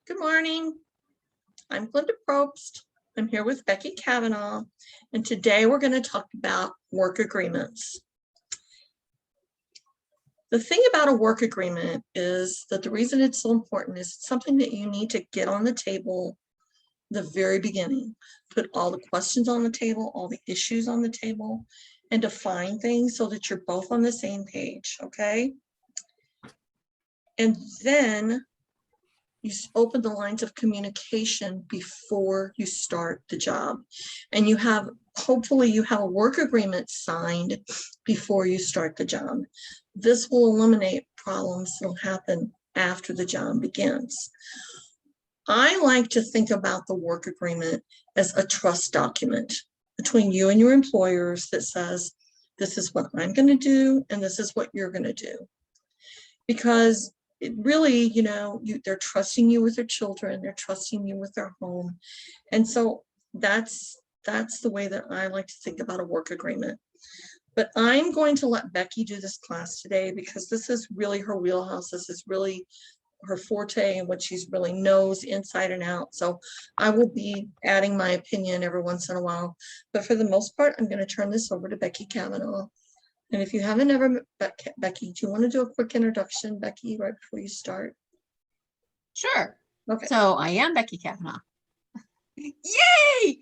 Good morning. I'm Glenda Probst. I'm here with Becky Kavanaugh, and today we're going to talk about work agreements. The thing about a work agreement is that the reason it's so important is it's something that you need to get on the table the very beginning. Put all the questions on the table, all the issues on the table, and define things so that you're both on the same page, okay? And then you open the lines of communication before you start the job. And you have, hopefully you have a work agreement signed before you start the job. This will eliminate problems that will happen after the job begins. I like to think about the work agreement as a trust document between you and your employers that says, this is what I'm going to do, and this is what you're going to do. Because it really, they're trusting you with their children, they're trusting you with their home. And so that's the way that I like to think about a work agreement. But I'm going to let Becky do this class today because this is really her wheelhouse. This is really her forte and what she's really knows inside and out. So I will be adding my opinion every once in a while. But for the most part, I'm going to turn this over to Becky Kavanaugh. And if you haven't ever met Becky, do you want to do a quick introduction, Becky, right before you start? Sure. Okay. So I am Becky Kavanaugh. Yay!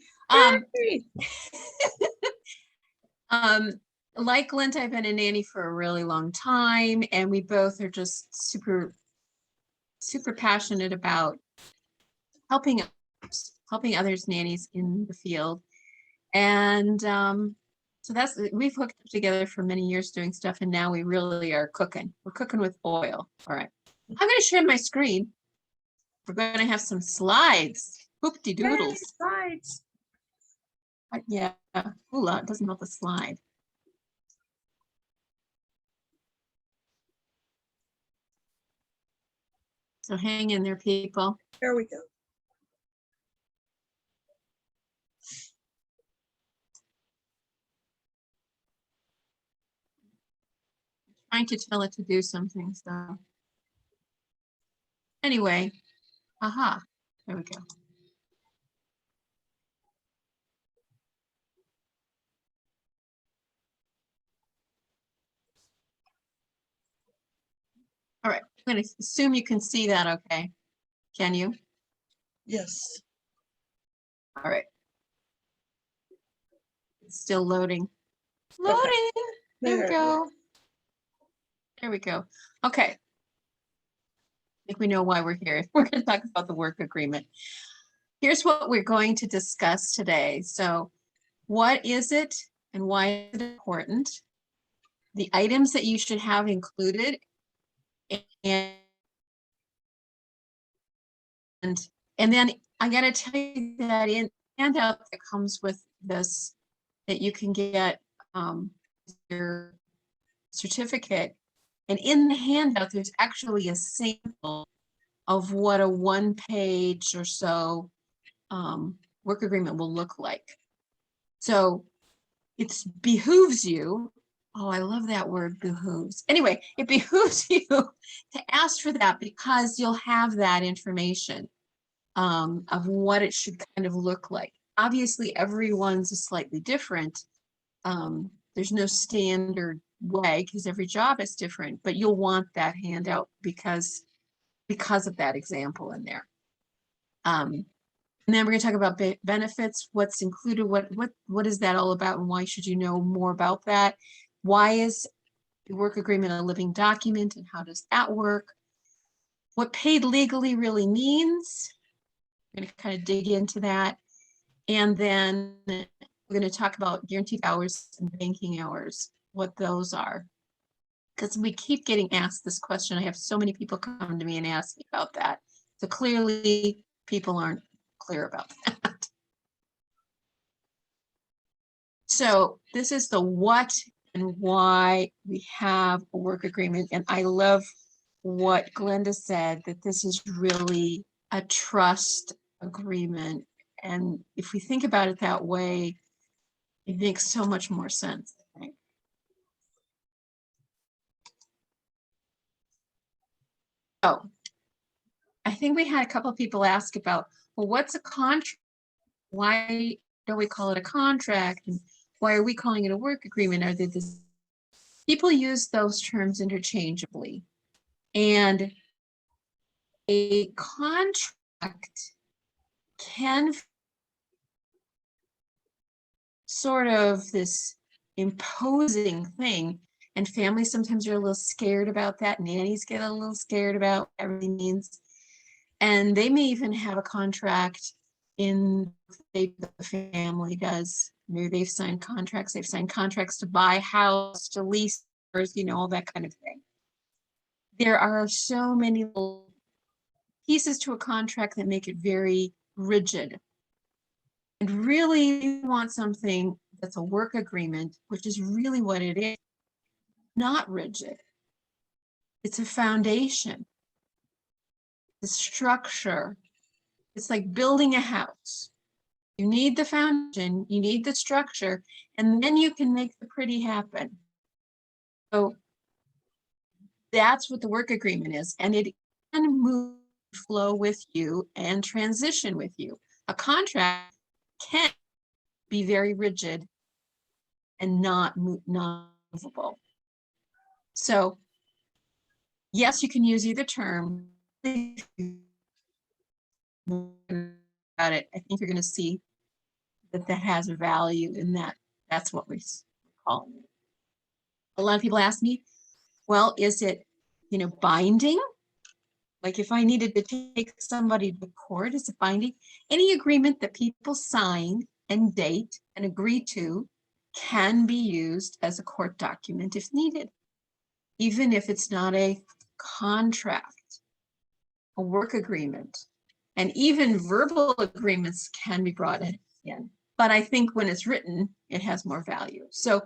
Like Glenda, I've been a nanny for a really long time, and we both are just super passionate about helping others nannies in the field. And so we've hooked up together for many years doing stuff, and now we really are cooking. We're cooking with oil. All right. I'm going to share my screen. We're going to have some slides. Hoopty doodles. Slides. Yeah. Ooh, it doesn't help the slide. So hang in there, people. There we go. Trying to tell it to do something, so. Anyway, aha, there we go. All right, I'm going to assume you can see that okay. Can you? Yes. All right. It's still loading. Loading. Okay. There we go. There we go. Okay. I think we know why we're here. We're going to talk about the work agreement. Here's what we're going to discuss today. So what is it and why is it important? The items that you should have included, and then I got to tell you that in handout that comes with this, that you can get your certificate. And in the handout, there's actually a sample of what a 1-page or so work agreement will look like. So it behooves you. Oh, I love that word, behooves. Anyway, it behooves you to ask for that because you'll have that information of what it should kind of look like. Obviously, everyone's is slightly different. There's no standard way because every job is different, but you'll want that handout because of that example in there. And then we're going to talk about benefits, what's included, what is that all about, and why should you know more about that? Why is the work agreement a living document, and how does that work? What paid legally really means. We're going to kind of dig into that. And then we're going to talk about guaranteed hours and banking hours, what those are. Because we keep getting asked this question. I have so many people come to me and ask me about that. So clearly people aren't clear about that. So this is the what and why we have a work agreement. And I love what Glenda said, that this is really a trust agreement. And if we think about it that way, it makes so much more sense, I think. So I think we had a couple of people ask about, well, what's a contract? Why don't we call it a contract? And why are we calling it a work agreement? Are they this? People use those terms interchangeably. And a contract can sort of this imposing thing, and families sometimes are a little scared about that. Nannies get a little scared about what everything means. And they may even have a contract in the family does. Maybe they've signed contracts to buy a house, to lease, all that kind of thing. There are so many little pieces to a contract that make it very rigid. And really, you want something that's a work agreement, which is really what it is, not rigid. It's a foundation, the structure. It's like building a house. You need the foundation, you need the structure, and then you can make the pretty happen. So that's what the work agreement is. And it can move, flow with you and transition with you. A contract can be very rigid and not movable. So yes, you can use either term. About it, I think you're going to see that has a value in that. That's what we call it. A lot of people ask me, well, is it, binding? Like if I needed to take somebody to court, is it binding? Any agreement that people sign and date and agree to can be used as a court document if needed, even if it's not a contract, a work agreement. And even verbal agreements can be brought in. But I think when it's written, it has more value. So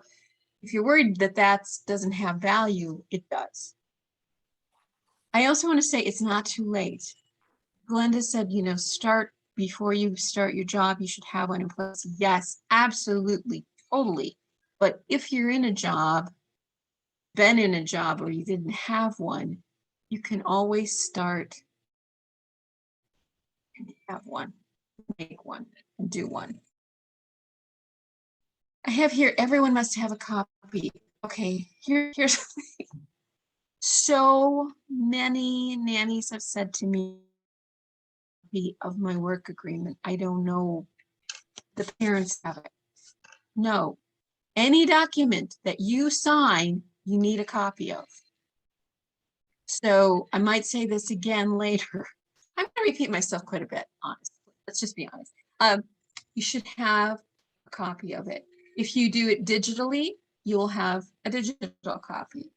if you're worried that that doesn't have value, it does. I also want to say it's not too late. Glenda said, start before you start your job, you should have one in place. Yes, absolutely, totally. But if you're in a job, been in a job, or you didn't have one, you can always start and have one, make one, and do one. I have here, everyone must have a copy. Okay, here's so many nannies have said to me of my work agreement. I don't know. The parents have it. No, any document that you sign, you need a copy of. So I might say this again later. I'm going to repeat myself quite a bit, honestly. Let's just be honest. You should have a copy of it. If you do it digitally, you'll have a digital copy.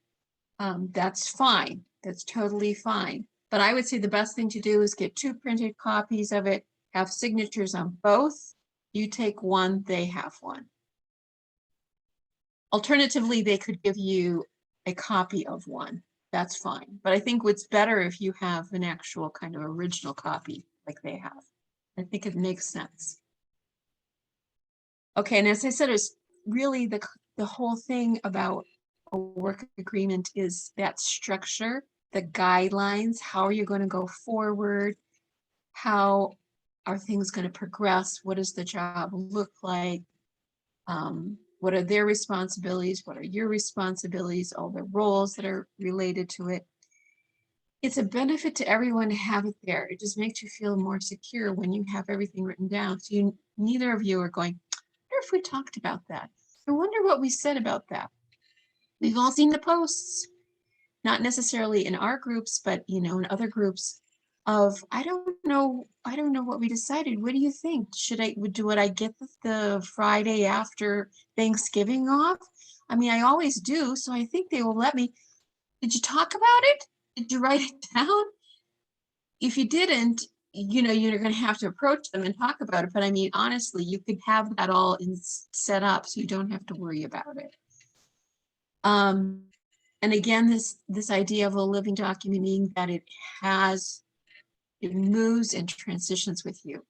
That's fine. That's totally fine. But I would say the best thing to do is get 2 printed copies of it, have signatures on both. You take one, they have one. Alternatively, they could give you a copy of one. That's fine. But I think what's better if you have an actual kind of original copy like they have. I think it makes sense. Okay, and as I said, it's really the whole thing about a work agreement is that structure, the guidelines, how are you going to go forward? How are things going to progress? What does the job look like? What are their responsibilities? What are your responsibilities? All the roles that are related to it. It's a benefit to everyone to have it there. It just makes you feel more secure when you have everything written down. So neither of you are going, I wonder if we talked about that. I wonder what we said about that. We've all seen the posts, not necessarily in our groups, but in other groups of, I don't know what we decided. What do you think? Would I get the Friday after Thanksgiving off? I mean, I always do, so I think they will let me. Did you talk about it? Did you write it down? If you didn't, you're going to have to approach them and talk about it. But I mean, honestly, you could have that all set up so you don't have to worry about it. And again, this idea of a living document, meaning that it moves and transitions with you.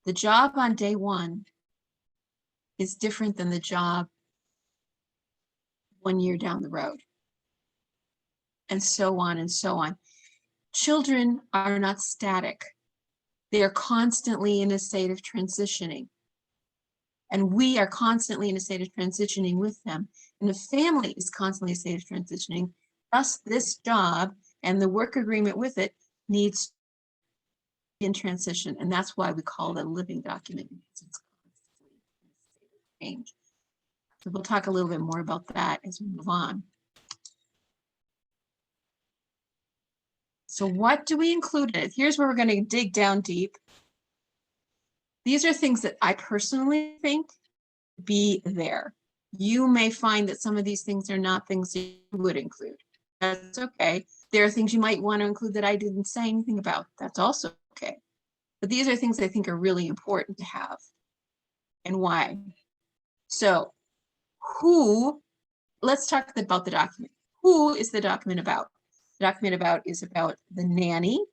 The job on day one is different than the job 1 year down the road. And so on and so on. Children are not static. They are constantly in a state of transitioning. And we are constantly in a state of transitioning with them. And the family is constantly in a state of transitioning. Thus, this job and the work agreement with it needs to be in transition. And that's why we call it a living document. Because it's constantly in a state of change. So we'll talk a little bit more about that as we move on. So what do we include in it? Here's where we're going to dig down deep. These are things that I personally think be there. You may find that some of these things are not things that you would include. That's okay. There are things you might want to include that I didn't say anything about. That's also okay. But these are things I think are really important to have. And why? So let's talk about the document. Who is the document about? The document is about the nanny,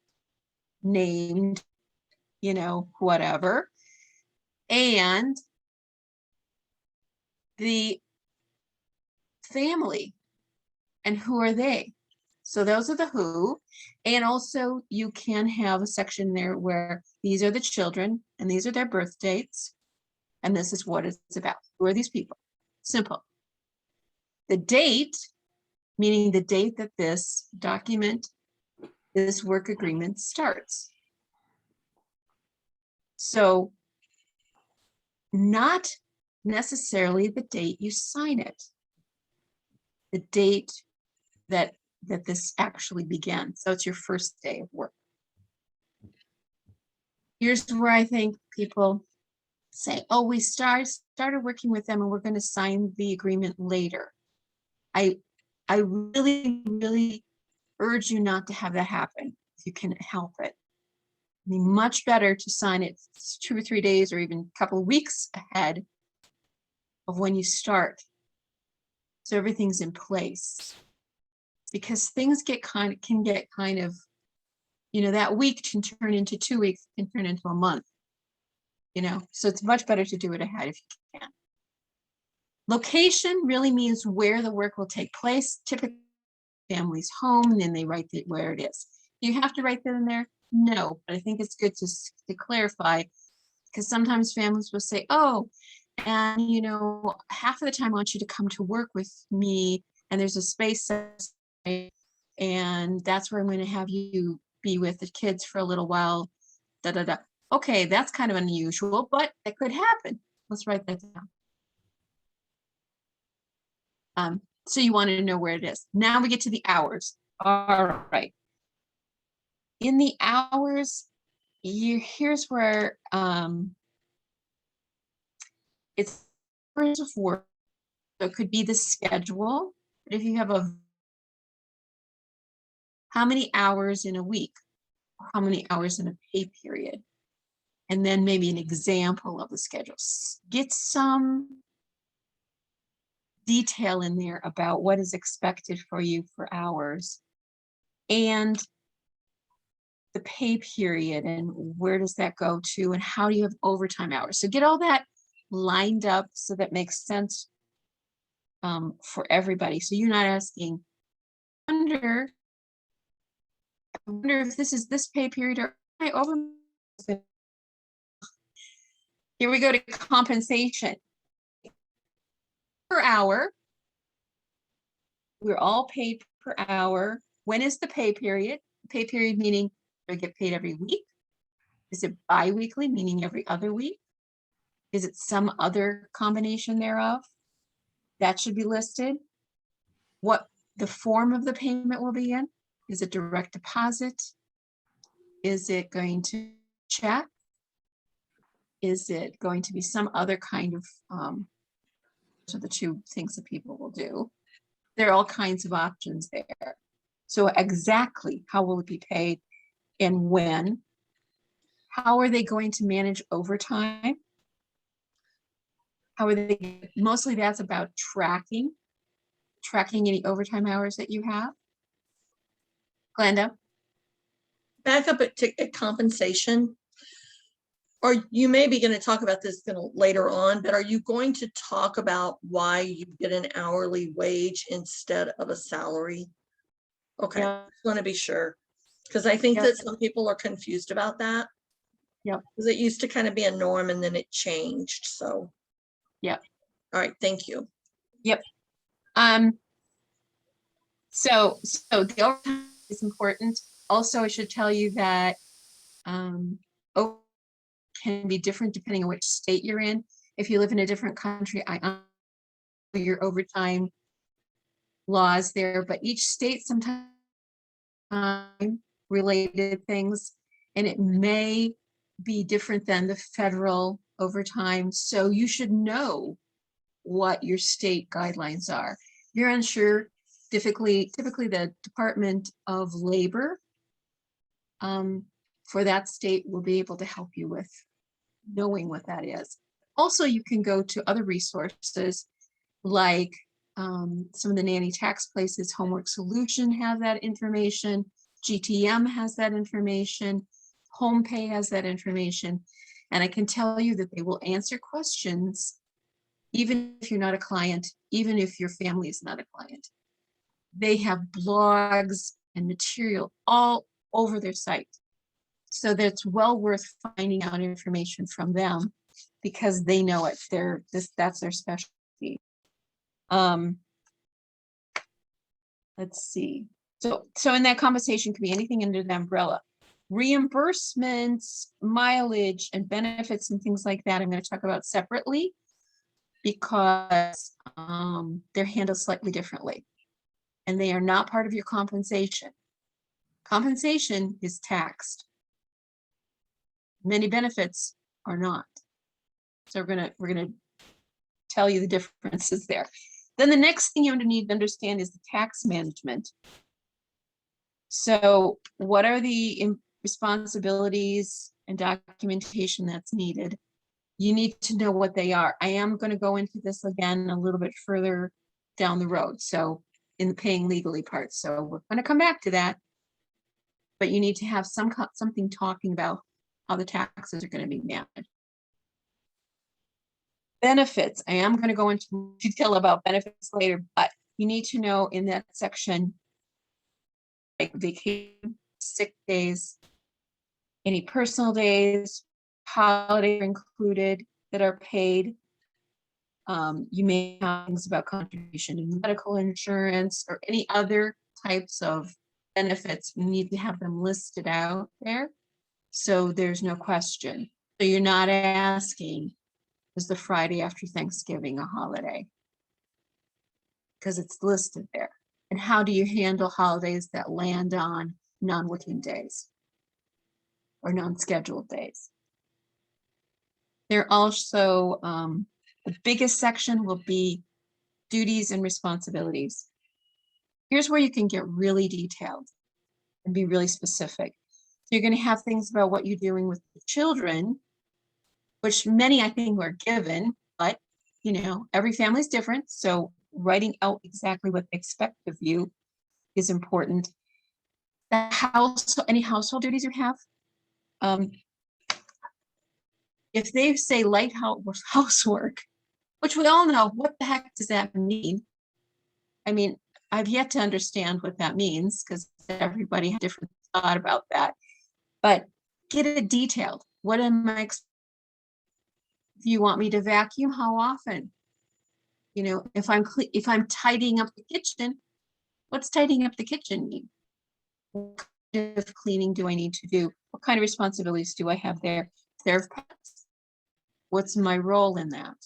named, whatever, and the family. And who are they? So those are the who. And also you can have a section there where these are the children and these are their birth dates. And this is what it's about. Who are these people? Simple. The date, meaning the date that this document, this work agreement starts. So not necessarily the date you sign it. The date that this actually began. So it's your first day of work. Here's where I think people say, oh, we started working with them and we're going to sign the agreement later. I really, really urge you not to have that happen if you can help it. I mean, much better to sign it 2 or 3 days or even a couple of weeks ahead of when you start. So everything's in place. Because things can get kind of, that week can turn into 2 weeks, can turn into a month. So it's much better to do it ahead if you can. Location really means where the work will take place. Typically, family's home, and then they write where it is. Do you have to write that in there? No, but I think it's good to clarify, because sometimes families will say, oh, and half of the time I want you to come to work with me, and there's a space, and that's where I'm going to have you be with the kids for a little while. Okay, that's kind of unusual, but it could happen. Let's write that down. So you want to know where it is. Now we get to the hours. All right. In the hours, here's where it's hours of work. So it could be the schedule. But if you have how many hours in a week, or how many hours in a pay period, and then maybe an example of the schedule. Get some detail in there about what is expected for you for hours and the pay period and where does that go to and how do you have overtime hours. So get all that lined up so that makes sense for everybody. So you're not asking, I wonder if this is this pay period or my over. Here we go to compensation. Per hour. We're all paid per hour. When is the pay period? Pay period meaning do I get paid every week? Is it bi-weekly, meaning every other week? Is it some other combination thereof? That should be listed. What the form of the payment will be in? Is it direct deposit? Is it going to check? Is it going to be some other kind of, those are the two things that people will do. There are all kinds of options there. So exactly how will it be paid and when? How are they going to manage overtime? How are they, mostly that's about tracking any overtime hours that you have. Glenda? Back up at compensation. Or you may be going to talk about this later on, but are you going to talk about why you get an hourly wage instead of a salary? Okay, Yeah. I want to be sure. Because I think Yep. that some people are confused about that. Yep. Because it used to kind of be a norm and then it changed. So. Yep. All right, thank you. Yep. So the overtime is important. Also, I should tell you that overtime can be different depending on which state you're in. If you live in a different country, I know your overtime laws there, but each state sometimes related things, and it may be different than the federal overtime. So you should know what your state guidelines are. If you're unsure, typically the Department of Labor for that state will be able to help you with knowing what that is. Also, you can go to other resources like some of the nanny tax places. Homework Solution has that information. GTM has that information. HomePay has that information. And I can tell you that they will answer questions even if you're not a client, even if your family is not a client. They have blogs and material all over their site. So that's well worth finding out information from them because they know it. That's their specialty. Let's see. So in that conversation could be anything under the umbrella. Reimbursements, mileage, and benefits and things like that I'm going to talk about separately because they're handled slightly differently. And they are not part of your compensation. Compensation is taxed. Many benefits are not. So we're gonna tell you the differences there. Then the next thing you need to understand is the tax management. So what are the responsibilities and documentation that's needed? You need to know what they are. I am going to go into this again a little bit further down the road. So in the paying legally part. So we're going to come back to that. But you need to have something talking about how the taxes are going to be managed. Benefits. I am going to go into detail about benefits later, but you need to know in that section, like vacation, sick days, any personal days, holidays included that are paid. You may have things about contribution to medical insurance or any other types of benefits. You need to have them listed out there. So there's no question. So you're not asking, is the Friday after Thanksgiving a holiday? Because it's listed there. And how do you handle holidays that land on non-working days or non-scheduled days? There also, the biggest section will be duties and responsibilities. Here's where you can get really detailed and be really specific. So you're going to have things about what you're doing with the children, which many I think are given, but you know, every family is different. So writing out exactly what they expect of you is important. The house, any household duties you have, if they say light housework, which we all know, what the heck does that mean? I mean, I've yet to understand what that means because everybody has a different thought about that. But get it detailed. What am I? If you want me to vacuum, how often? You know, if I'm tidying up the kitchen, what's tidying up the kitchen mean? What kind of cleaning do I need to do? What kind of responsibilities do I have there? Serve pets. What's my role in that?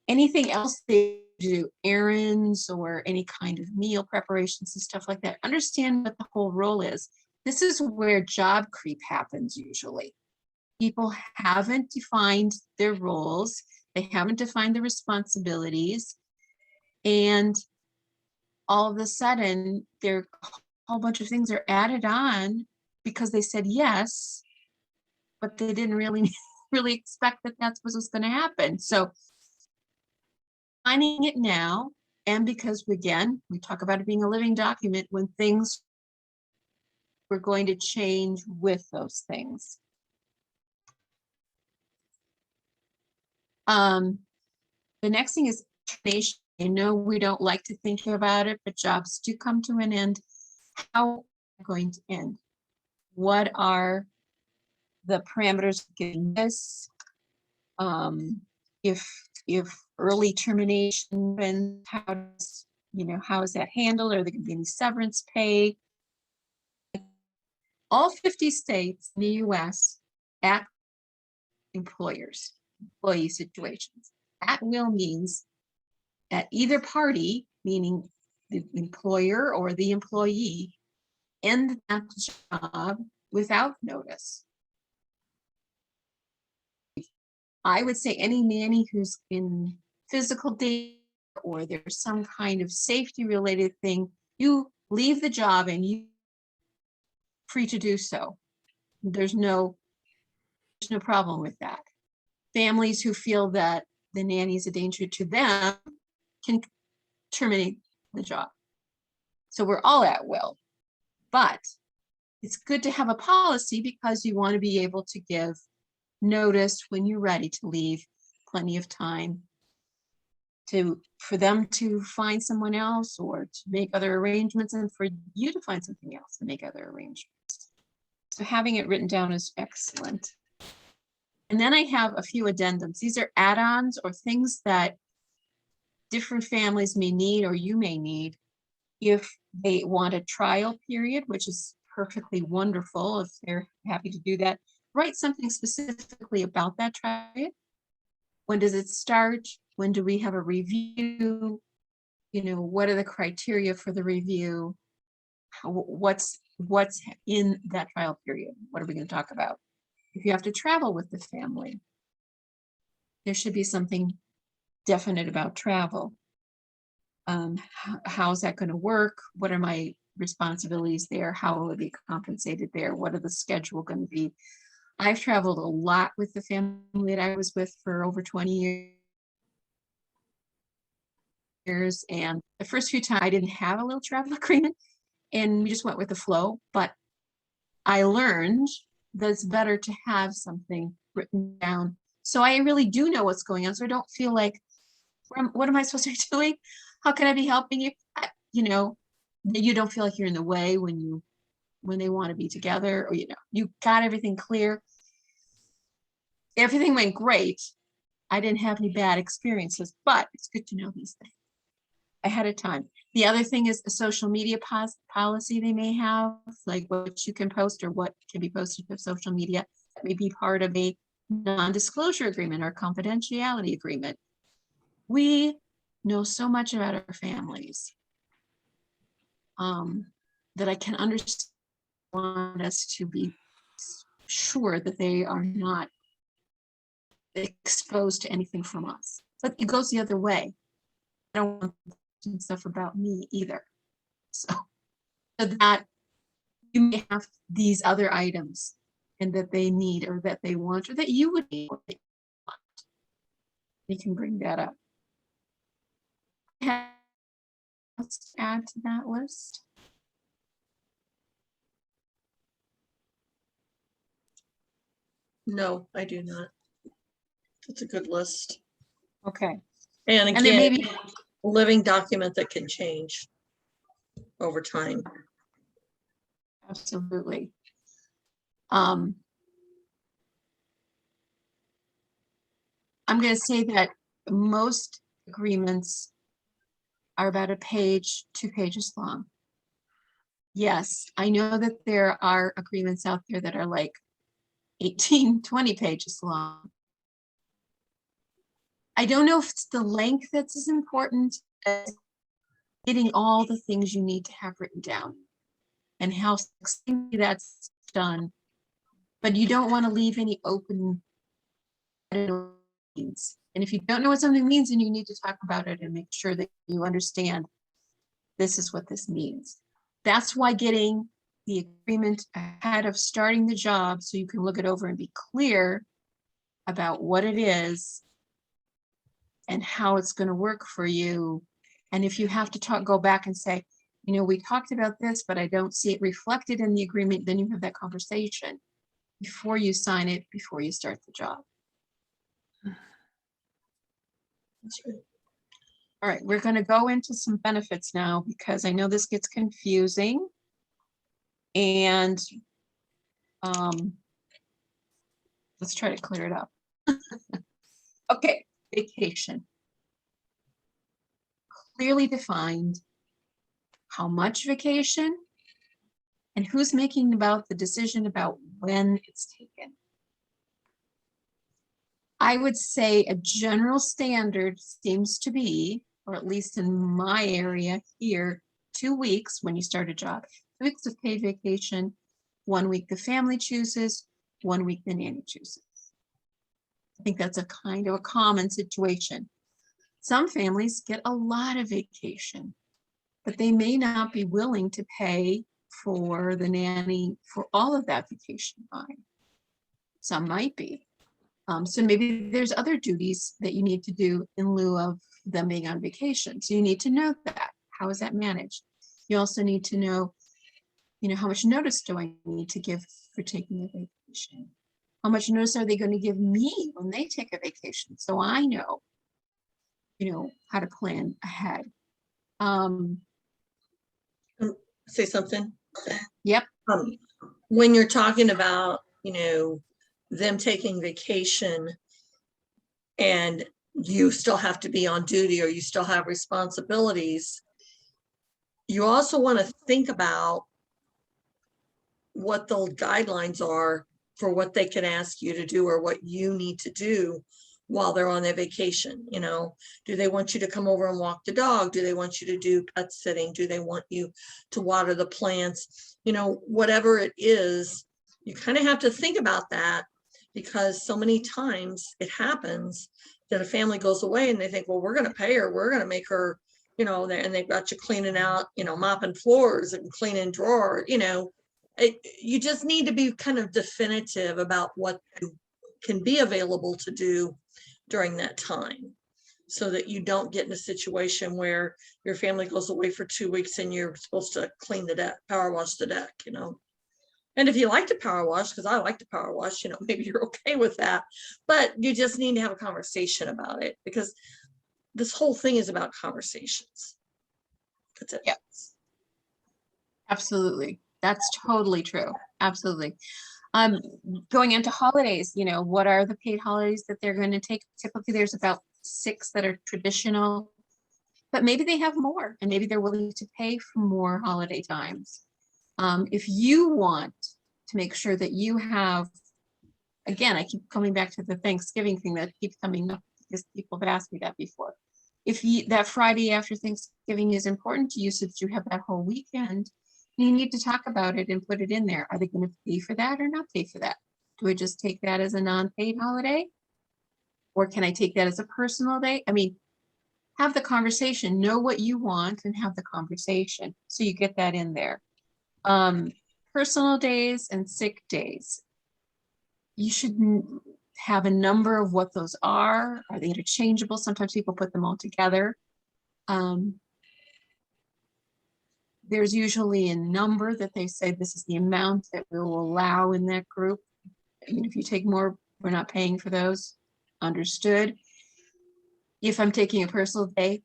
Anything else they do, errands or any kind of meal preparations and stuff like that. Understand what the whole role is. This is where job creep happens usually. People haven't defined their roles. They haven't defined the responsibilities. And all of a sudden, a whole bunch of things are added on because they said yes, but they didn't really expect that that's what was going to happen. So finding it now, and because again, we talk about it being a living document, when things were going to change with those things. The next thing is termination. I know we don't like to think about it, but jobs do come to an end. How going to end? What are the parameters of getting this? If early termination, then how does, how is that handled? Are there going to be any severance pay? All 50 states in the US at employers, employee situations. At will means that either party, meaning the employer or the employee, end that job without notice. I would say any nanny who's in physical danger or there's some kind of safety related thing, you leave the job and you're free to do so. There's no problem with that. Families who feel that the nanny is a danger to them can terminate the job. So we're all at will, but it's good to have a policy because you want to be able to give notice when you're ready to leave, plenty of time for them to find someone else or to make other arrangements, and for you to find something else and make other arrangements. So having it written down is excellent. And then I have a few addendums. These are add-ons or things that different families may need or you may need if they want a trial period, which is perfectly wonderful if they're happy to do that. Write something specifically about that trial. When does it start? When do we have a review? What are the criteria for the review? What's in that trial period? What are we going to talk about? If you have to travel with the family, there should be something definite about travel. How's that going to work? What are my responsibilities there? How will it be compensated there? What are the schedule going to be? I've traveled a lot with the family that I was with for over 20 years. And the first few times I didn't have a little travel agreement and we just went with the flow. But I learned that it's better to have something written down. So I really do know what's going on. So I don't feel like, what am I supposed to be doing? How can I be helping you? You don't feel like you're in the way when they want to be together, or you got everything clear. Everything went great. I didn't have any bad experiences, but it's good to know these things ahead of time. The other thing is a social media policy they may have, like what you can post or what can be posted to social media. That may be part of a non-disclosure agreement or confidentiality agreement. We know so much about our families that I can understand, want us to be sure that they are not exposed to anything from us. But it goes the other way. I don't want stuff about me either. So that you may have these other items and that they need or that they want or that you would need. You can bring that up. Let's add to that list. No, I do not. It's a good list. Okay. And And there may again, be a living document that can change over time. absolutely. I'm going to say that most agreements are about a page, 2 pages long. Yes, I know that there are agreements out there that are like 18, 20 pages long. I don't know if it's the length that's as important as getting all the things you need to have written down and how succinctly that's done. But you don't want to leave any open means. And if you don't know what something means, then you need to talk about it and make sure that you understand this is what this means. That's why getting the agreement ahead of starting the job so you can look it over and be clear about what it is and how it's going to work for you. And if you have to go back and say, we talked about this, but I don't see it reflected in the agreement, then you have that conversation before you sign it, before you start the job. That's right. All right, we're going to go into some benefits now because I know this gets confusing. And let's try to clear it up. Okay, vacation. Clearly defined how much vacation and who's making about the decision about when it's taken. I would say a general standard seems to be, or at least in my area here, 2 weeks when you start a job. 2 weeks of paid vacation, 1 week the family chooses, 1 week the nanny chooses. I think that's a kind of a common situation. Some families get a lot of vacation, but they may not be willing to pay for the nanny for all of that vacation time. Some might be. So maybe there's other duties that you need to do in lieu of them being on vacation. So you need to know that. How is that managed? You also need to know, how much notice do I need to give for taking a vacation? How much notice are they going to give me when they take a vacation? So I know, how to plan ahead. Say something. Yep. When you're talking about, them taking vacation and you still have to be on duty or you still have responsibilities, you also want to think about what the guidelines are for what they can ask you to do or what you need to do while they're on their vacation. Do they want you to come over and walk the dog? Do they want you to do pet sitting? Do they want you to water the plants? Whatever it is, you kind of have to think about that, because so many times it happens that a family goes away and they think, well, we're going to pay her, we're going to make her, and they've got you cleaning out, mopping floors and cleaning drawers. You just need to be kind of definitive about what you can be available to do during that time, so that you don't get in a situation where your family goes away for 2 weeks and you're supposed to clean the deck, power wash the deck. And if you like to power wash, because I like to power wash, maybe you're okay with that, but you just need to have a conversation about it, because this whole thing is about conversations. That's it. Yep. Absolutely. That's totally true. Absolutely. Going into holidays, what are the paid holidays that they're going to take? Typically, there's about 6 that are traditional, but maybe they have more, and maybe they're willing to pay for more holiday times. If you want to make sure that you have, again, I keep coming back to the Thanksgiving thing that keeps coming up because people have asked me that before. If that Friday after Thanksgiving is important to you, so that you have that whole weekend, you need to talk about it and put it in there. Are they going to pay for that or not pay for that? Do I just take that as a non-paid holiday? Or can I take that as a personal day? I mean, have the conversation, know what you want and have the conversation. So you get that in there. Personal days and sick days. You should have a number of what those are. Are they interchangeable? Sometimes people put them all together. There's usually a number that they say this is the amount that we will allow in that group. If you take more, we're not paying for those. Understood. If I'm taking a personal day,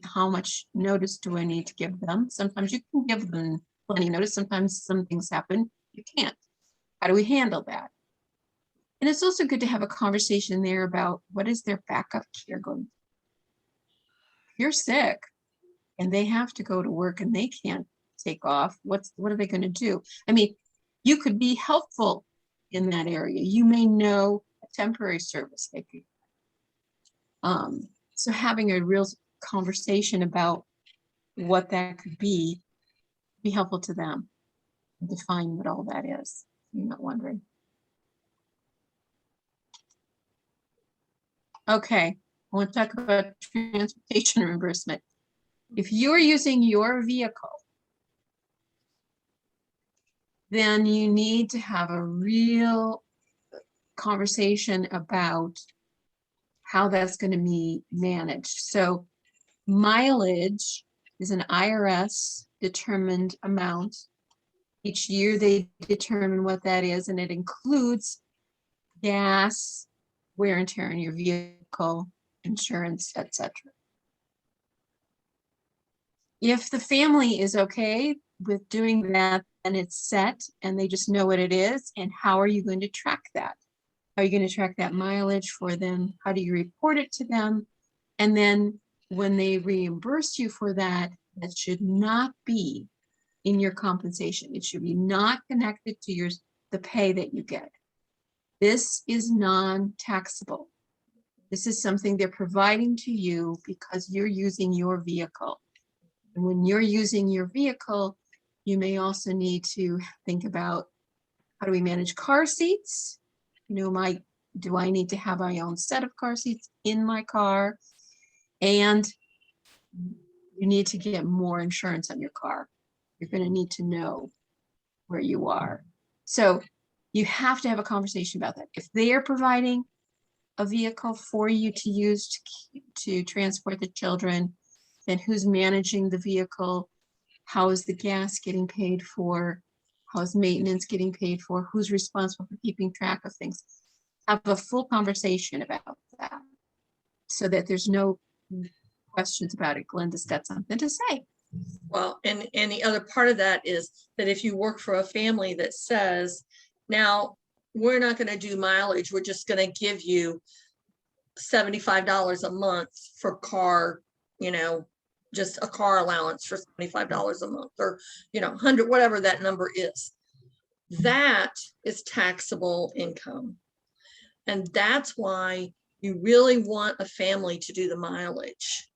how much notice do I need to give them? Sometimes you can give them plenty of notice. Sometimes some things happen, you can't. How do we handle that? And it's also good to have a conversation there about what is their backup care going. If you're sick and they have to go to work and they can't take off, what are they going to do? I mean, you could be helpful in that area. You may know a temporary service they could. So having a real conversation about what that could be helpful to them. Define what all that is. You're not wondering. Okay, I want to talk about transportation reimbursement. If you're using your vehicle, then you need to have a real conversation about how that's going to be managed. So mileage is an IRS determined amount. Each year they determine what that is, and it includes gas, wear and tear on your vehicle, insurance, etc. If the family is okay, with doing that, then it's set and they just know what it is. And how are you going to track that? How are you going to track that mileage for them? How do you report it to them? And then when they reimburse you for that, that should not be in your compensation. It should be not connected to the pay that you get. This is non-taxable. This is something they're providing to you because you're using your vehicle. And when you're using your vehicle, you may also need to think about, how do we manage car seats? You know, do I need to have my own set of car seats in my car? And you need to get more insurance on your car. You're going to need to know where you are. So you have to have a conversation about that. If they are providing a vehicle for you to use to transport the children, then who's managing the vehicle? How is the gas getting paid for? How is maintenance getting paid for? Who's responsible for keeping track of things? Have a full conversation about that so that there's no questions about it. Glenda's got something to say. Well, and the other part of that is that if you work for a family that says, now we're not going to do mileage, we're just going to give you $75 a month for car, you know, just a car allowance for $75 a month, or, you know, 100, whatever that number is, that is taxable income. And that's why you really want a family to do the mileage.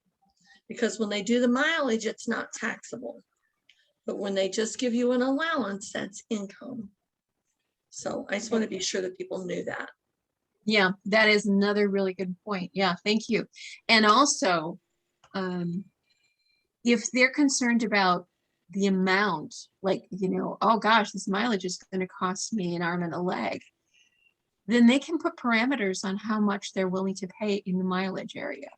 Because when they do the mileage, it's not taxable. But when they just give you an allowance, that's income. So I just want to be sure that people knew that. Yeah, that is another really good point. Yeah, thank you. And also, if they're concerned about the amount, like, you know, oh gosh, this mileage is going to cost me an arm and a leg, then they can put parameters on how much they're willing to pay in the mileage area.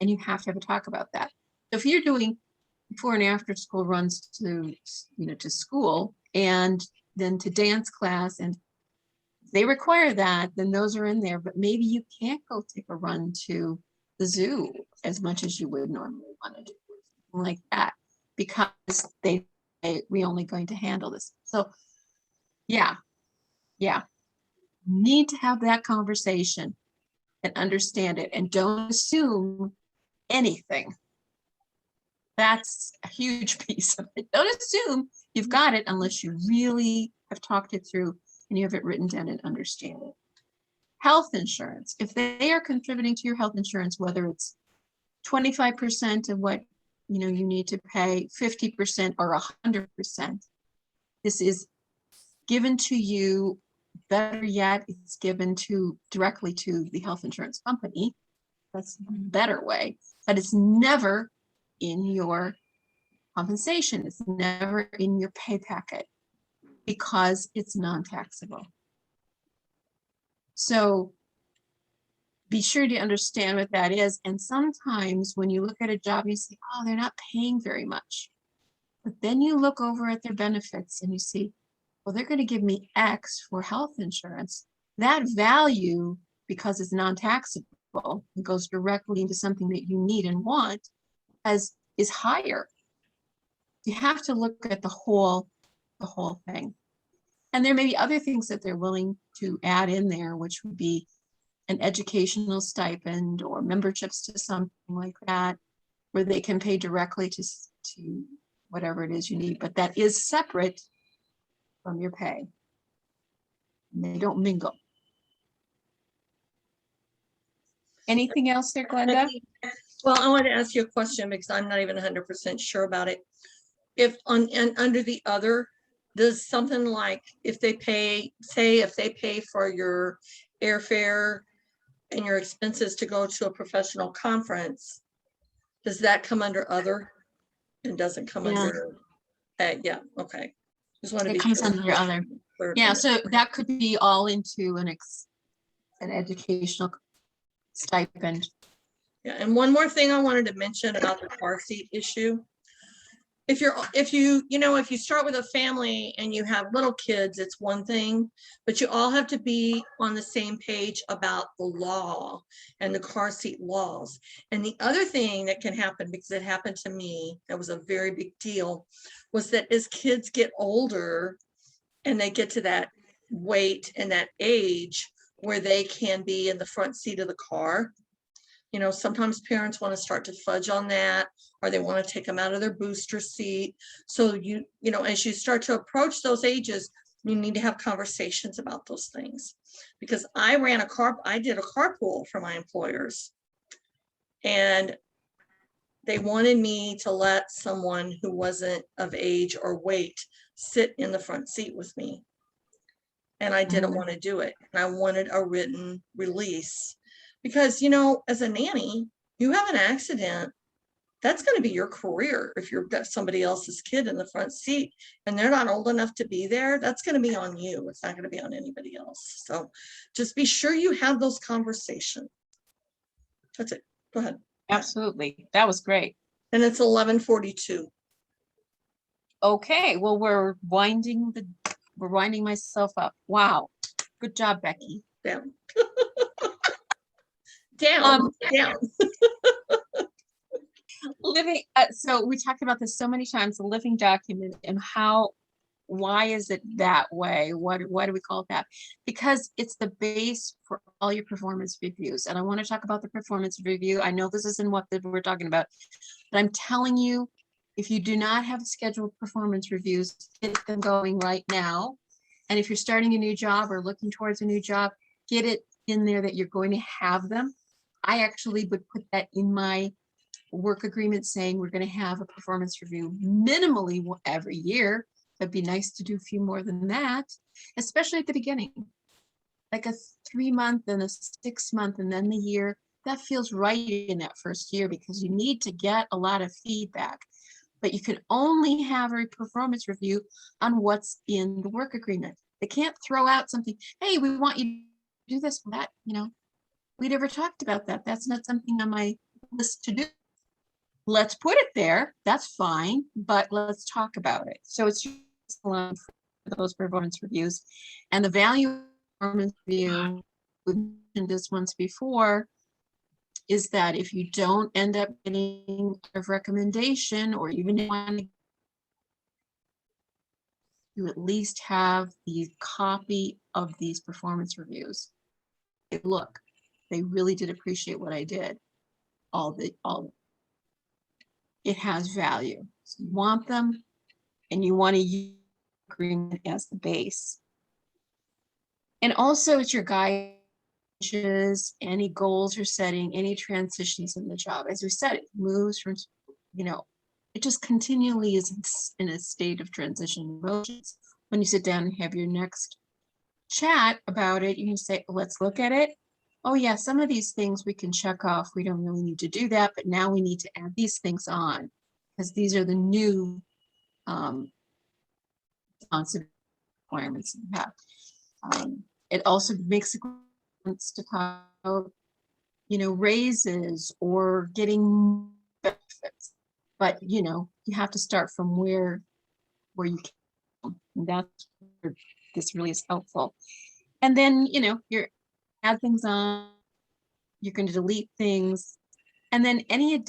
And you have to have a talk about that. So if you're doing before and after school runs to, you know, to school and then to dance class, and they require that, then those are in there. But maybe you can't go take a run to the zoo as much as you would normally want to do, something like that, because we only going to handle this. So yeah, need to have that conversation and understand it, and don't assume anything. That's a huge piece of it. Don't assume you've got it unless you really have talked it through and you have it written down and understand it. Health insurance, if they are contributing to your health insurance, whether it's 25% of what you need to pay, 50% or 100%, this is given to you. Better yet, it's given directly to the health insurance company. That's a better way, but it's never in your compensation. It's never in your pay packet because it's non-taxable. So be sure to understand what that is. And sometimes when you look at a job, you say, oh, they're not paying very much. But then you look over at their benefits and you see, well, they're going to give me X for health insurance. That value, because it's non-taxable, it goes directly into something that you need and want, is higher. You have to look at the whole thing. And there may be other things that they're willing to add in there, which would be an educational stipend or memberships to something like that, where they can pay directly to whatever it is you need, but that is separate from your pay. And they don't mingle. Anything else there, Glenda? Well, I want to ask you a question because I'm not even 100% sure about it. If under the other, does something like if they pay for your airfare and your expenses to go to a professional conference, does that come under other and doesn't come under? Yeah, okay. Just want to be comes sure. under other. Yeah, so that could be all into an educational stipend. Yeah, and one more thing I wanted to mention about the car seat issue. if you start with a family and you have little kids, it's one thing, but you all have to be on the same page about the law and the car seat laws. And the other thing that can happen, because it happened to me, that was a very big deal, was that as kids get older and they get to that weight and that age where they can be in the front seat of the car, sometimes parents want to start to fudge on that, or they want to take them out of their booster seat. So as you start to approach those ages, you need to have conversations about those things. Because I did a carpool for my employers, and they wanted me to let someone who wasn't of age or weight sit in the front seat with me. And I didn't want to do it. And I wanted a written release. Because, as a nanny, you have an accident, that's going to be your career. If you've got somebody else's kid in the front seat and they're not old enough to be there, that's going to be on you. It's not going to be on anybody else. So just be sure you have those conversations. That's it. Go ahead. Absolutely. That was great. And it's 11:42. Okay, well, we're winding myself up. Wow. Good job, Becky. Down. Down. Living, so we talked about this so many times, the living document, and why is it that way? Why do we call it that? Because it's the base for all your performance reviews. And I want to talk about the performance review. I know this isn't what we're talking about, but I'm telling you, if you do not have scheduled performance reviews, get them going right now. And if you're starting a new job or looking towards a new job, get it in there that you're going to have them. I actually would put that in my work agreement, saying we're going to have a performance review minimally every year. It'd be nice to do a few more than that, especially at the beginning, like a 3-month and a 6-month and then the year. That feels right in that first year, because you need to get a lot of feedback. But you can only have a performance review on what's in the work agreement. They can't throw out something, hey, we want you to do this, that, we never talked about that. That's not something on my list to do. Let's put it there. That's fine, but let's talk about it. So it's just for those performance reviews. And the value performance review, we mentioned this once before, is that if you don't end up getting a recommendation, or even if you at least have the copy of these performance reviews. Look, they really did appreciate what I did. It has value. So you want them, and you want to use agreement as the base. And also it's your guide, any goals you're setting, any transitions in the job. As we said, it moves from, it just continually is in a state of transition emotions. When you sit down and have your next chat about it, you can say, let's look at it. Oh yeah, some of these things we can check off. We don't really need to do that, but now we need to add these things on, because these are the new requirements you have. It also makes sense to talk about, raises or getting benefits, but you have to start from where you can. And that's where this really is helpful. And then you're add things on, you're going to delete things, and then any of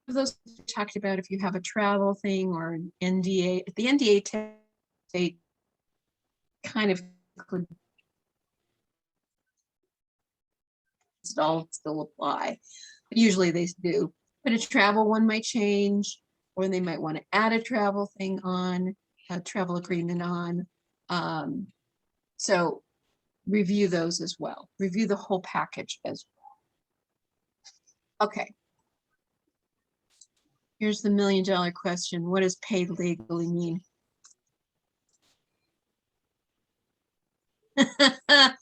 those we talked about, if you have a travel thing or an NDA, if the NDA state kind of could all still apply, but usually they do. But a travel one might change, or they might want to add a travel thing on, a travel agreement on. So review those as well. Review the whole package as well. Okay. Here's the $1 million question. What does paid legally mean?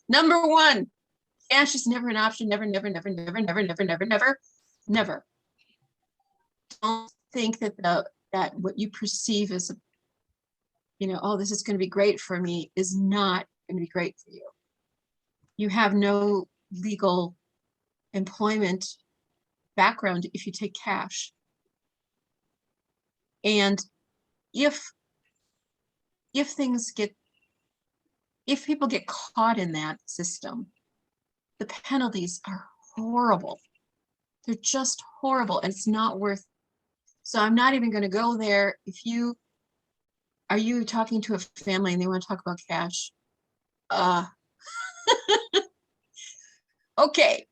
Number one, cash is never an option. Never, never, never, never, never, never, never, never, never. Don't think that what you perceive as oh, this is going to be great for me, is not going to be great for you. You have no legal employment background if you take cash. And if people get caught in that system, the penalties are horrible. They're just horrible, and it's not worth. So I'm not even going to go there. Are you talking to a family and they want to talk about cash? Okay.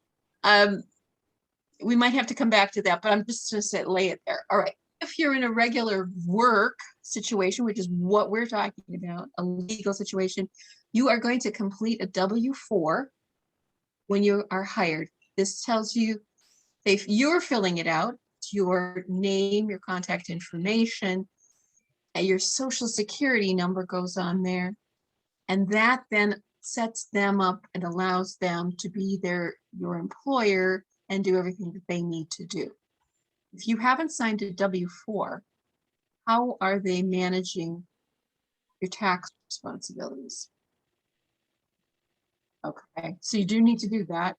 We might have to come back to that, but I'm just going to lay it there. All right. If you're in a regular work situation, which is what we're talking about, a legal situation, you are going to complete a W-4 when you are hired. This tells you if you're filling it out, your name, your contact information, and your social security number goes on there. And that then sets them up and allows them to be your employer and do everything that they need to do. If you haven't signed a W-4, how are they managing your tax responsibilities? Okay, so you do need to do that.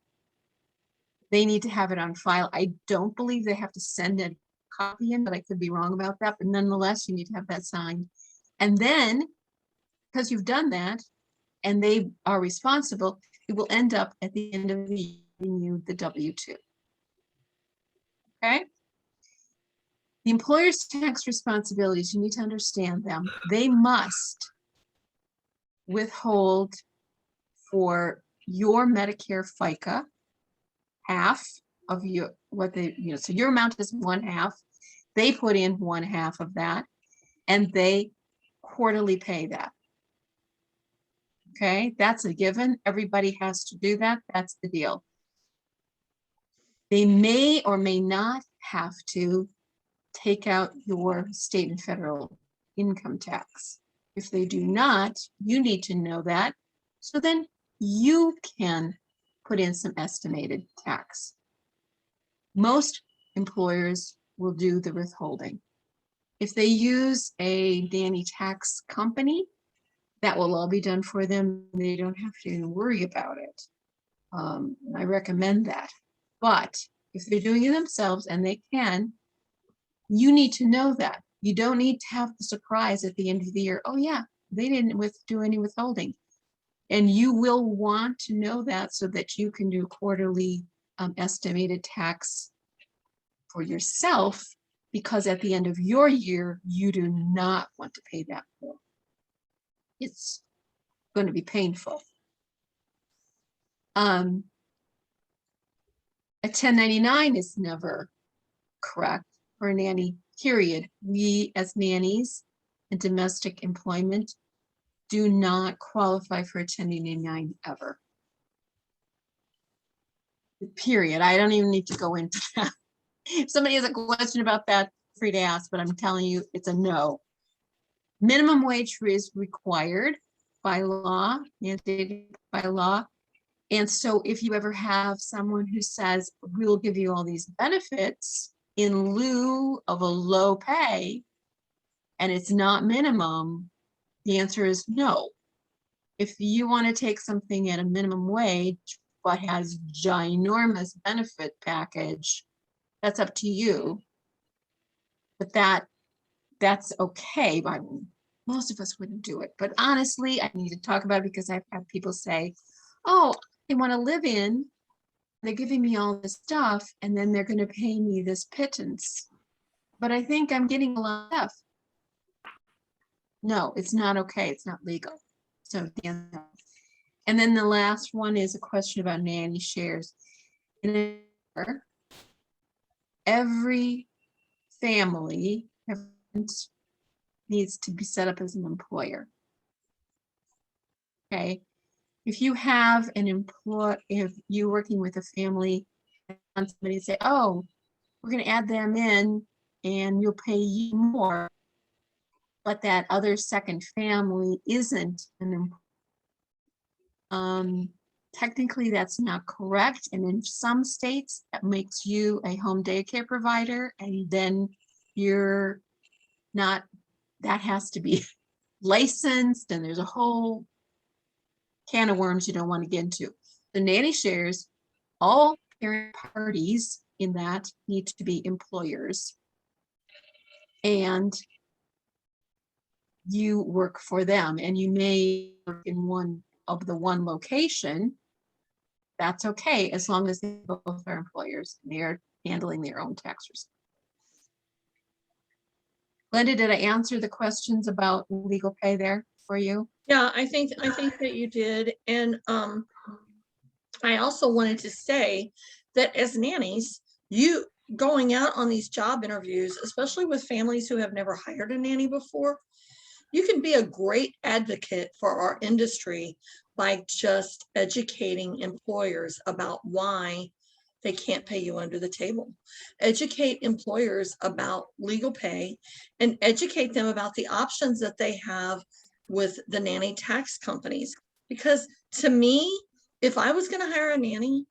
They need to have it on file. I don't believe they have to send a copy in, but I could be wrong about that. But nonetheless, you need to have that signed. And then, because you've done that, and they are responsible, it will end up at the end of the year giving you the W-2. Okay? The employer's tax responsibilities, you need to understand them. They must withhold for your Medicare FICA half of so your amount is 1/2. They put in 1/2 of that, and they quarterly pay that. Okay, that's a given. Everybody has to do that. That's the deal. They may or may not have to take out your state and federal income tax. If they do not, you need to know that. So then you can put in some estimated tax. Most employers will do the withholding. If they use a nanny tax company, that will all be done for them. They don't have to worry about it. I recommend that. But if they're doing it themselves, and they can, you need to know that. You don't need to have the surprise at the end of the year. Oh yeah, they didn't do any withholding. And you will want to know that so that you can do quarterly estimated tax for yourself, because at the end of your year, you do not want to pay that bill. It's going to be painful. A 1099 is never correct for a nanny, period. We as nannies in domestic employment do not qualify for a 1099 ever. Period. I don't even need to go into that. If somebody has a question about that, free to ask, but I'm telling you, it's a no. Minimum wage is required by law, mandated by law. And so if you ever have someone who says, we'll give you all these benefits in lieu of a low pay, and it's not minimum, the answer is no. If you want to take something at a minimum wage, but has ginormous benefit package, that's up to you. But that's okay. But most of us wouldn't do it. But honestly, I need to talk about it because I've had people say, oh, they want to live in, they're giving me all this stuff, and then they're going to pay me this pittance. But I think I'm getting a lot of stuff. No, it's not okay. It's not legal. So, and then the last one is a question about nanny shares. Every family needs to be set up as an employer. Okay. If you have an employee, if you're working with a family and somebody say, oh, we're going to add them in and you'll pay you more, but that other second family isn't an employee. Technically, that's not correct. And in some states, that makes you a home daycare provider, and then you're not, that has to be licensed, and there's a whole can of worms you don't want to get into. The nanny shares, all parent parties in that need to be employers. and you work for them, and you may work in one location. That's okay, as long as they both are employers and they're handling their own tax return. Glenda, did I answer the questions about legal pay there for you? Yeah, I think that you did. And I also wanted to say that as nannies, you going out on these job interviews, especially with families who have never hired a nanny before, you can be a great advocate for our industry by just educating employers about why they can't pay you under the table. Educate employers about legal pay and educate them about the options that they have with the nanny tax companies. Because to me, if I was going to hire a nanny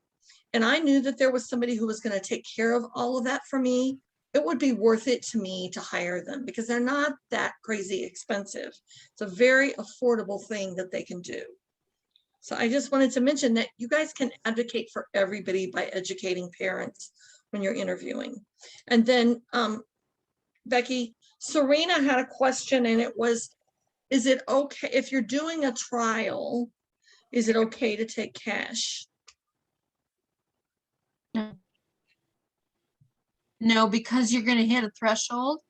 and I knew that there was somebody who was going to take care of all of that for me, it would be worth it to me to hire them because they're not that crazy expensive. It's a very affordable thing that they can do. So I just wanted to mention that you guys can advocate for everybody by educating parents when you're interviewing. And then Becky, Serena had a question, and it was, is it okay if you're doing a trial, is it okay to take cash? No, because you're going to hit a threshold.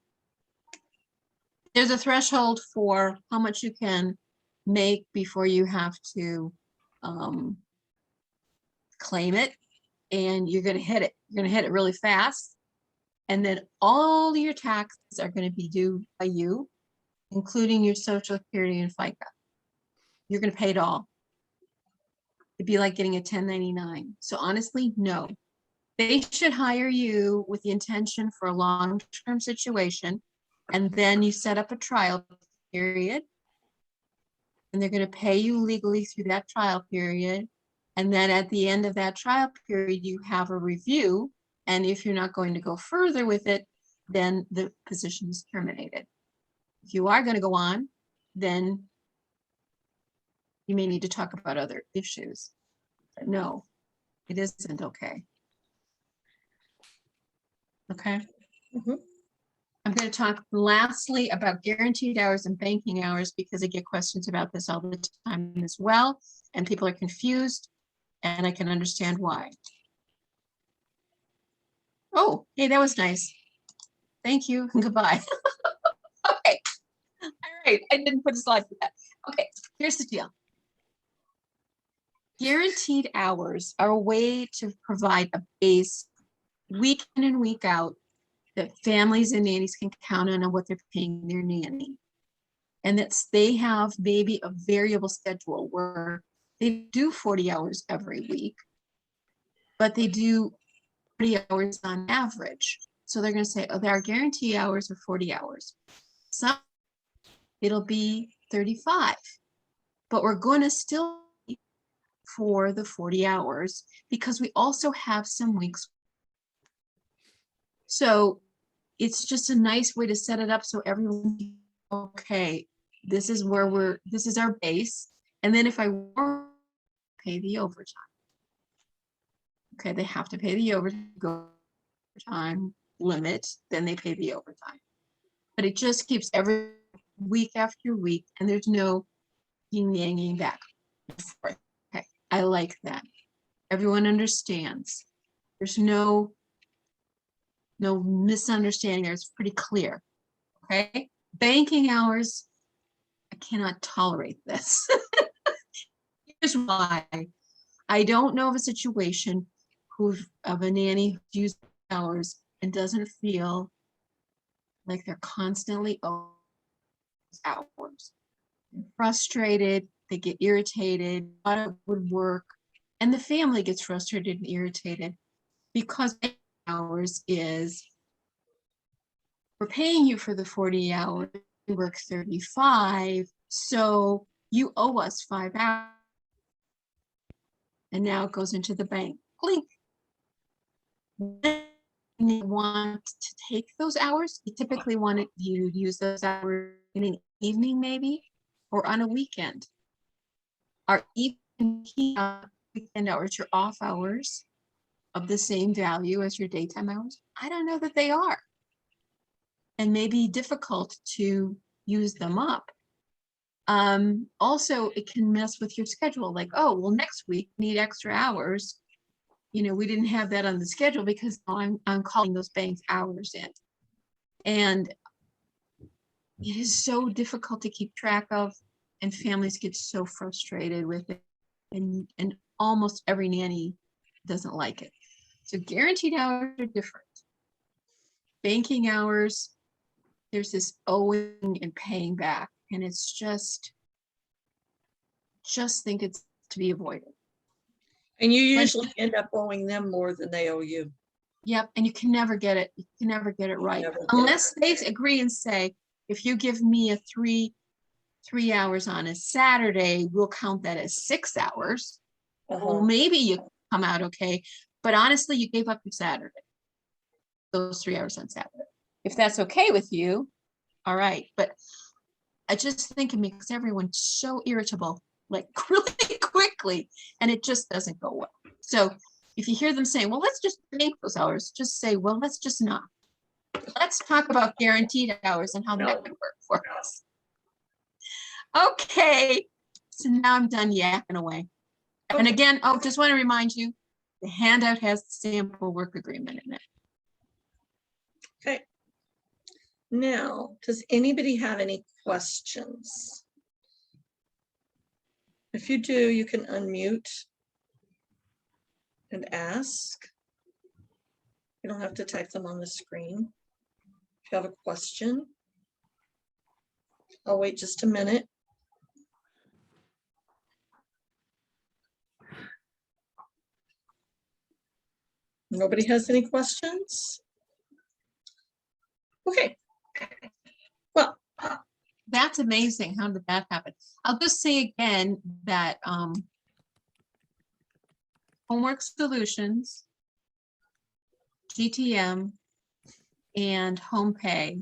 There's a threshold for how much you can make before you have to claim it, and you're going to hit it. You're going to hit it really fast, and then all your taxes are going to be due by you, including your Social Security and FICA. You're going to pay it all. It'd be like getting a 1099. So honestly, no. They should hire you with the intention for a long-term situation, and then you set up a trial period, and they're going to pay you legally through that trial period. And then at the end of that trial period, you have a review. And if you're not going to go further with it, then the position is terminated. If you are going to go on, then you may need to talk about other issues. But no, it isn't okay. Okay. Mhm. I'm going to talk lastly about guaranteed hours and banking hours because I get questions about this all the time as well. And people are confused, and I can understand why. Oh, hey, that was nice. Thank you. Goodbye. Okay. All right. I didn't put a slide for that. Okay. Here's the deal. Guaranteed hours are a way to provide a base week in and week out that families and nannies can count on what they're paying their nanny. And that's they have maybe a variable schedule where they do 40 hours every week, but they do 40 hours on average. So they're going to say, oh, our guarantee hours are 40 hours. Some it'll be 35, but we're going to still for the 40 hours because we also have some weeks. So it's just a nice way to set it up so everyone, okay, this is our base. And then if I work, pay the overtime. Okay, they have to pay the overtime limit, then they pay the overtime. But it just keeps every week after week, and there's no yin-yanging back. Okay, I like that. Everyone understands. There's no misunderstanding there. It's pretty clear. Okay, banking hours, I cannot tolerate this. Here's why. I don't know of a situation of a nanny who's used hours and doesn't feel like they're constantly over hours. They're frustrated, they get irritated, thought it would work, and the family gets frustrated and irritated because hours is we're paying you for the 40 hours, you work 35, so you owe us 5 hours. And now it goes into the bank. Blink. When you want to take those hours, you typically want you to use those hours in an evening maybe, or on a weekend. Are even weekend hours your off hours of the same value as your daytime hours? I don't know that they are. and may be difficult to use them up. Also, it can mess with your schedule. Like, oh, well, next week we need extra hours. You know, we didn't have that on the schedule because I'm calling those bank hours in. And it is so difficult to keep track of, and families get so frustrated with it. And almost every nanny doesn't like it. So guaranteed hours are different. Banking hours, there's this owing and paying back, and it's just think it's to be avoided. And you usually end up owing them more than they owe you. Yep, and you can never get it. You can never get it right unless they agree and say, if you give me a three hours on a Saturday, we'll count that as 6 hours. Well, maybe you come out okay, but honestly, you gave up your Saturday, those 3 hours on Saturday. If that's okay with you, all right. But I just think it makes everyone so irritable, like really quickly, and it just doesn't go well. So if you hear them saying, well, let's just bank those hours, just say, well, let's just not. Let's talk about guaranteed hours and how that would work for us. Okay, so now I'm done yakking away. And again, just want to remind you, the handout has the sample work agreement in it. Okay. Now, does anybody have any questions? If you do, you can unmute and ask. You don't have to type them on the screen. If you have a question, I'll wait just a minute. Nobody has any questions? Okay. Well, that's amazing. How did that happen? I'll just say again that Homework Solutions, GTM, and Home Pay,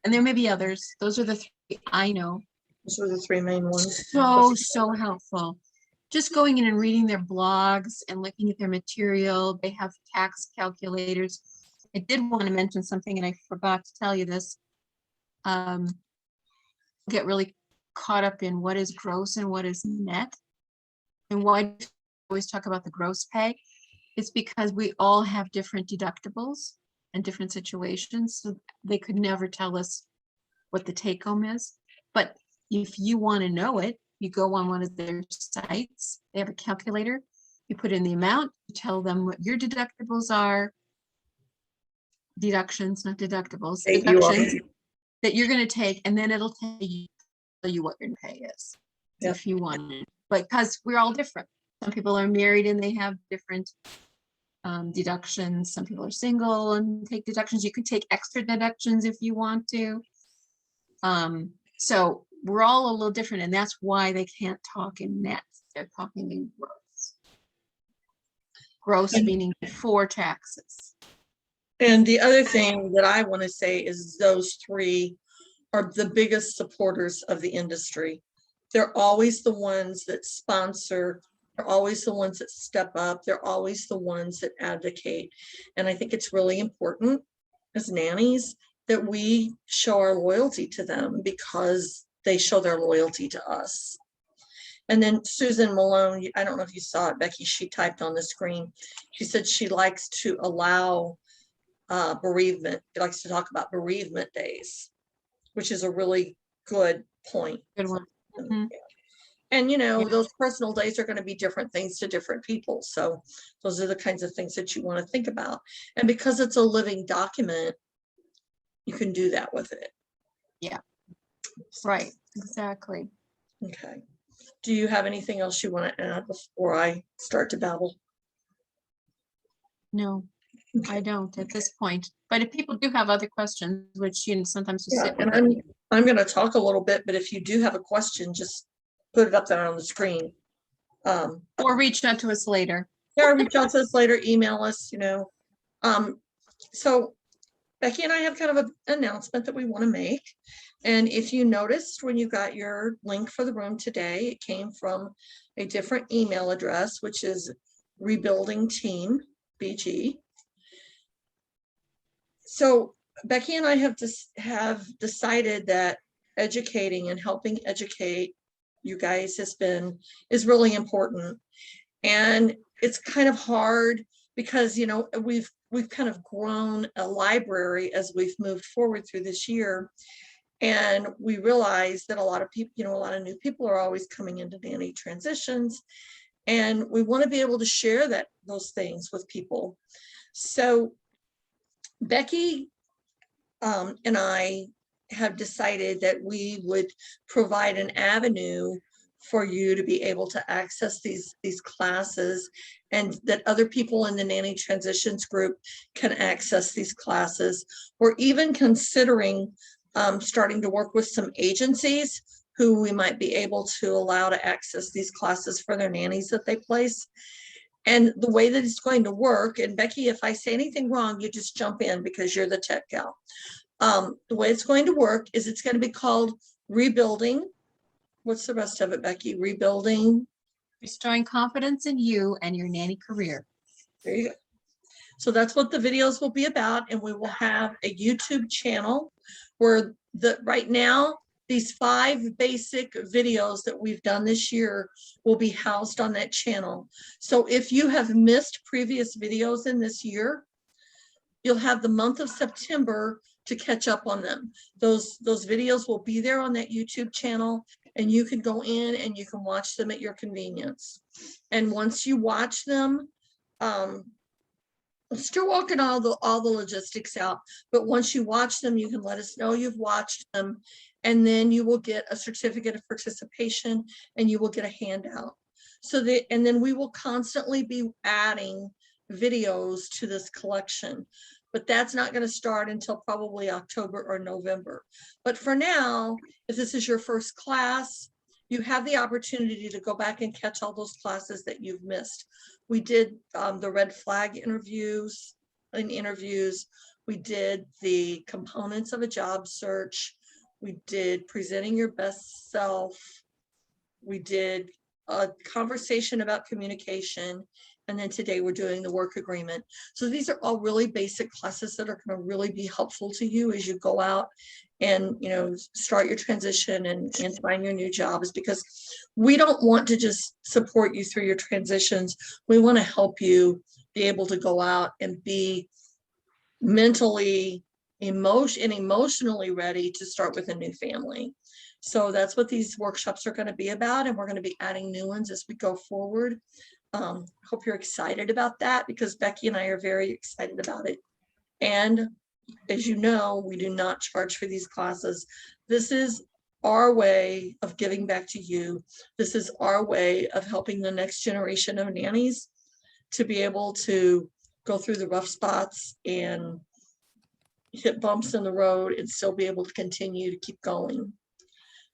and there may be others. Those are the 3 I know. Those are the 3 main ones. So helpful. Just going in and reading their blogs and looking at their material. They have tax calculators. I did want to mention something and I forgot to tell you this. Get really caught up in what is gross and what is net. And why do we always talk about the gross pay? It's because we all have different deductibles and different situations. So they could never tell us what the take home is. But if you want to know it, you go on one of their sites. They have a calculator. You put in the amount, you tell them what your deductibles are. Deductions, not deductibles. Deductions that you're going to take, and then it'll tell you what your pay is. Yep. If you want it. But because we're all different. Some people are married and they have different deductions. Some people are single and take deductions. You can take extra deductions if you want to. So we're all a little different, and that's why they can't talk in nets. They're talking in gross. Gross meaning before taxes. And the other thing that I want to say is those 3 are the biggest supporters of the industry. They're always the ones that sponsor. They're always the ones that step up. They're always the ones that advocate. And I think it's really important as nannies that we show our loyalty to them because they show their loyalty to us. And then Susan Malone, I don't know if you saw it, Becky, she typed on the screen. She said she likes to allow bereavement. She likes to talk about bereavement days, which is a really good point. Good one. Mm-hmm. And, you know, those personal days are going to be different things to different people. So those are the kinds of things that you want to think about. And because it's a living document, you can do that with it. Yeah. Right. Exactly. Okay. Do you have anything else you want to add before I start to babble? No, okay. I don't at this point. But if people do have other questions, which sometimes you sit and I'm going to talk a little bit, but if you do have a question, just put it up there on the screen. Or reach out to us later. Yeah, reach out to us later, email us, you know. So Becky and I have kind of an announcement that we want to make. And if you noticed when you got your link for the room today, it came from a different email address, which is Rebuilding Team BG. So Becky and I have decided that educating and helping educate you guys is really important. And it's kind of hard because, you know, we've kind of grown a library as we've moved forward through this year. And we realize that a lot of people, you know, a lot of new people are always coming into nanny transitions. And we want to be able to share those things with people. So Becky and I have decided that we would provide an avenue for you to be able to access these classes, and that other people in the nanny transitions group can access these classes. We're even considering starting to work with some agencies who we might be able to allow to access these classes for their nannies that they place. And the way that it's going to work, and Becky, if I say anything wrong, you just jump in because you're the tech gal. The way it's going to work is it's going to be called Rebuilding. What's the rest of it, Becky? Rebuilding. Restoring confidence in you and your nanny career. There you go. So that's what the videos will be about. And we will have a YouTube channel where right now, these 5 basic videos that we've done this year will be housed on that channel. So if you have missed previous videos in this year, you'll have the month of September to catch up on them. Those videos will be there on that YouTube channel, and you can go in and you can watch them at your convenience. And once you watch them, still working all the logistics out, but once you watch them, you can let us know you've watched them, and then you will get a certificate of participation and you will get a handout. And then we will constantly be adding videos to this collection, but that's not going to start until probably October or November. But for now, if this is your first class, you have the opportunity to go back and catch all those classes that you've missed. We did the red flag interviews. We did the components of a job search. We did presenting your best self. We did a conversation about communication. And then today we're doing the work agreement. So these are all really basic classes that are going to really be helpful to you as you go out and, you know, start your transition and find your new jobs, because we don't want to just support you through your transitions. We want to help you be able to go out and be mentally, emotionally ready to start with a new family. So that's what these workshops are going to be about. And we're going to be adding new ones as we go forward. Hope you're excited about that, because Becky and I are very excited about it. And as you know, we do not charge for these classes. This is our way of giving back to you. This is our way of helping the next generation of nannies to be able to go through the rough spots and hit bumps in the road and still be able to continue to keep going.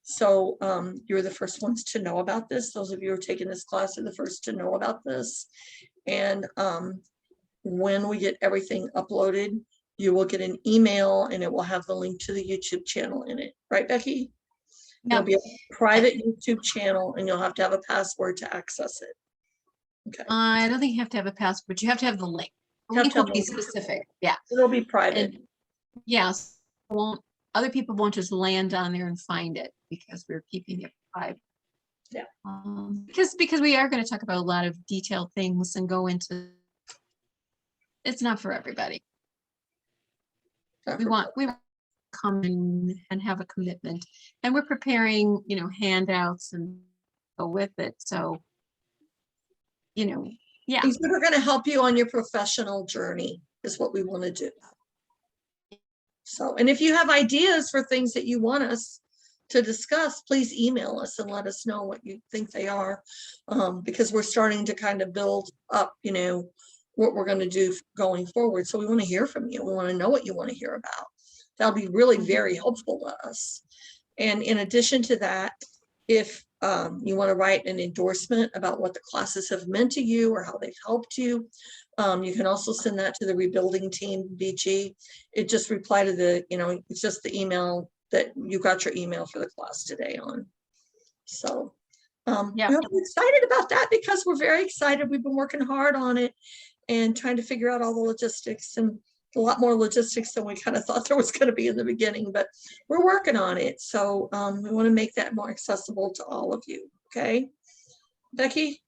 So you're the first ones to know about this. Those of you who are taking this class are the first to know about this. And when we get everything uploaded, you will get an email and it will have the link to the YouTube channel in it. Right, Becky? Yep. It'll be a private YouTube channel and you'll have to have a password to access it. Okay. I don't think you have to have a password. You have to have the link. The link will be specific. Yeah. It'll be private. And yes, other people won't just land on there and find it, because we're keeping it private. Yeah. Because we are going to talk about a lot of detailed things and go into. It's not for everybody. We want to come in and have a commitment, and we're preparing, you know, handouts and go with it. So, you know, yeah. Things that are going to help you on your professional journey is what we want to do. So, and if you have ideas for things that you want us to discuss, please email us and let us know what you think they are, because we're starting to kind of build up, you know, what we're going to do going forward. So we want to hear from you. We want to know what you want to hear about. That'll be really very helpful to us. And in addition to that, if you want to write an endorsement about what the classes have meant to you or how they've helped you, you can also send that to the rebuilding team, BG. It just reply to the, you know, it's just the email that you got your email for the class today on. So yeah, we're excited about that because we're very excited. We've been working hard on it and trying to figure out all the logistics, and a lot more logistics than we kind of thought there was going to be in the beginning, but we're working on it. So we want to make that more accessible to all of you. Okay. Becky,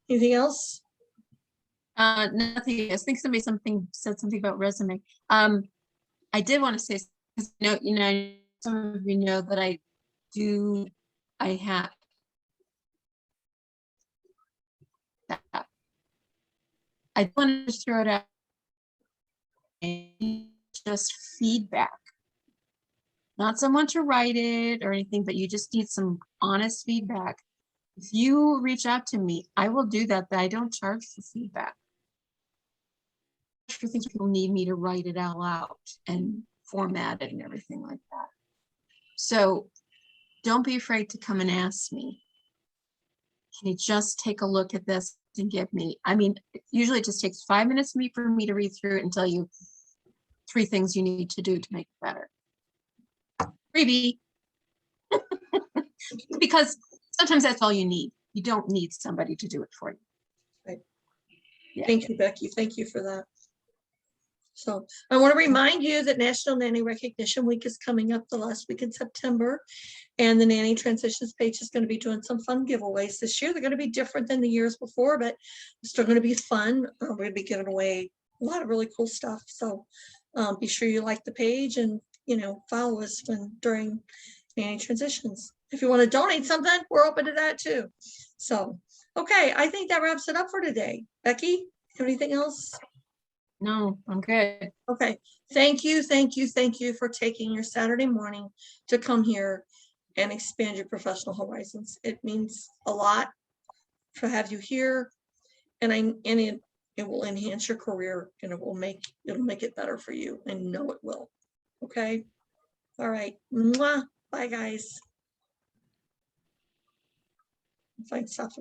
anything else? Nothing. I think somebody said something about resume. I did want to say, some of you know that I have that. I want to throw it out. Just feedback. Not someone to write it or anything, but you just need some honest feedback. If you reach out to me, I will do that, but I don't charge for feedback. For things people need me to write it out loud and format it and everything like that. So don't be afraid to come and ask me. Can you just take a look at this and give me, usually it just takes 5 minutes for me to read through it and tell you 3 things you need to do to make it better. Freebie. Because sometimes that's all you need. You don't need somebody to do it for you. Right. Yeah. Thank you, Becky. Thank you for that. So I want to remind you that National Nanny Recognition Week is coming up the last week in September, and the Nanny Transitions page is going to be doing some fun giveaways this year. They're going to be different than the years before, but it's still going to be fun. We're going to be giving away a lot of really cool stuff. So be sure you like the page and, follow us during Nanny Transitions. If you want to donate something, we're open to that too. So, okay, I think that wraps it up for today. Becky, anything else? No, I'm good. Okay, thank you for taking your Saturday morning to come here and expand your professional horizons. It means a lot to have you here, and it will enhance your career, and it'll make it better for you. I know it will. Okay, all right. Mwah. Bye, guys. Find stuff.